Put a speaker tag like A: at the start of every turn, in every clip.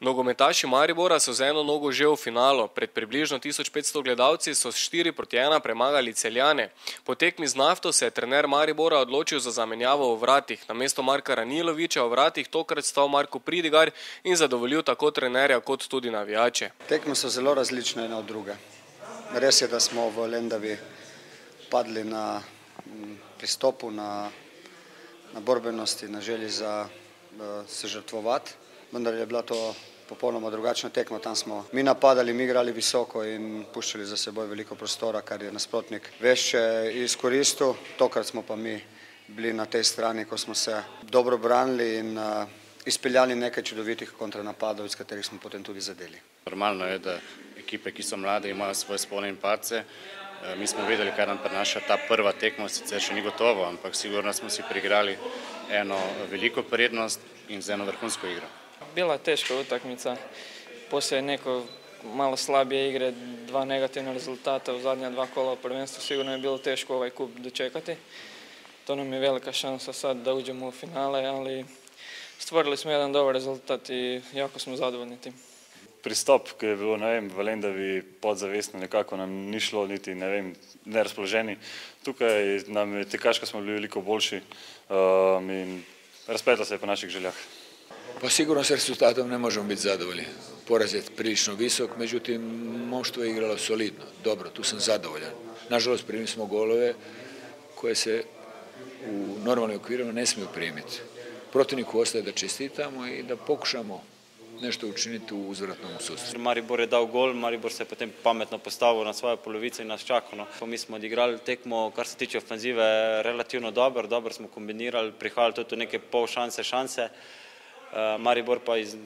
A: Nogometaši Maribora so z eno nogo že v finalu. Pred približno 1500 gledalci so s 4-1 premagali Celjane. Po tekmi z Nafto se je trener Maribora odločil za zamenjavo v vratih. Namesto Marka Ranilovića v vratih tokrat stal Marko Pridigar in zadovoljil tako trenerja kot tudi navijače.
B: Tekme so zelo različne ena od druge. Res je, da smo v Lendavi padli na pristopu, na borbenosti, na želji za se žrtvovati, vendar je bila to popolnoma drugačna tekma. Tam smo mi napadali, mi igrali visoko in puščali za seboj veliko prostora, kar je nasprotnik vešče izkoristil. Tokrat smo pa mi bili na tej strani, ko smo se dobro branili in izpeljali nekaj čudovitih kontranapadov, iz katerih smo potem tudi zadeli.
C: Normalno je, da ekipe, ki so mlade, imajo svoje spone in padce. Mi smo vedeli, kaj nam prinaša ta prva tekma, sicer še ni gotovo, ampak sigurno smo si priigrali eno veliko prednost in z eno vrhunsko igro.
D: Bila je teška utakmica, poslije neko malo slabije igre, 2 negativna rezultata u zadnja 2 kola u prvenstvu, sigurno je bilo teško ovaj kup dočekati. To nam je velika šansa sad da uđemo u finale, ali stvorili smo jedan dobar rezultat i jako smo zadovoljni tim.
E: Pristop, ki je bilo, v Lendavi podzavestno, nekako nam ni šlo niti, nerazpoloženi. Tukaj nam je tekaško smo bili veliko boljši in razpletlo se je po naših željah.
F: Pa sigurno s rezultatom ne možemo biti zadovoljni. Poraz je prilično visok, međutim, moštvo je igralo solidno. Dobro, tu sam zadovoljan. Nažalost, primili smo golove koje se u normalnim okvirima ne smiju primiti. Protivniku ostaje da čestitamo i da pokušamo nešto učiniti u uzvratnom sudstvu.
G: Maribor je dal gol, Maribor se je potem pametno postavil na svojo polovico in nas čakalo. Mi smo odigrali tekmo, kar se tiče ofenzive, relativno dobro smo kombinirali, prihajali tudi neke pol šanse. Maribor pa iz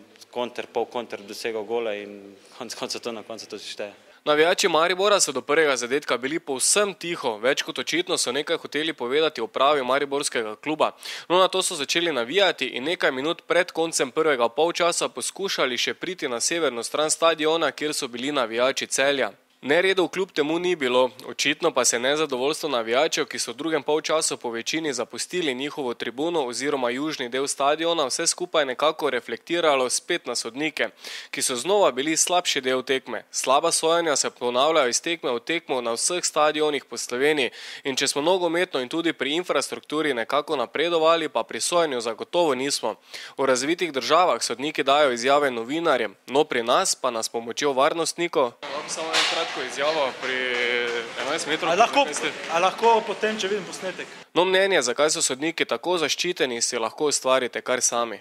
G: pol konter dosegal gole in na koncu to se šteje.
A: Navijači Maribora so do prvega zadetka bili povsem tiho, več kot očitno so nekaj hoteli povedati o pravi mariborskega kluba. No, na to so začeli navijati in nekaj minut pred koncem prvega polčasa poskušali še priti na severno stran stadiona, kjer so bili navijači Celja. Neredov kljub temu ni bilo, očitno pa se nezadovoljstvo navijačev, ki so v drugem polčasu po večini zapustili njihovo tribuno oziroma južni del stadiona, vse skupaj nekako reflektiralo spet na sodnike, ki so znova bili slabši del tekme. Slaba sojanja se ponavljajo iz tekme v tekmo na vseh stadionih po Sloveniji in če smo nogometno in tudi pri infrastrukturi nekako napredovali, pa pri sojanju zagotovo nismo. V razvitih državah sodniki dajo izjave novinarjem, no pri nas pa nas pomočjo varnostnikov. Samo en kratko izjavo pri 11 metrov.
H: A lahko potem, če vidim posnetek?
A: No, mnenje, zakaj so sodniki tako zaščiteni, si lahko ustvarite kar sami.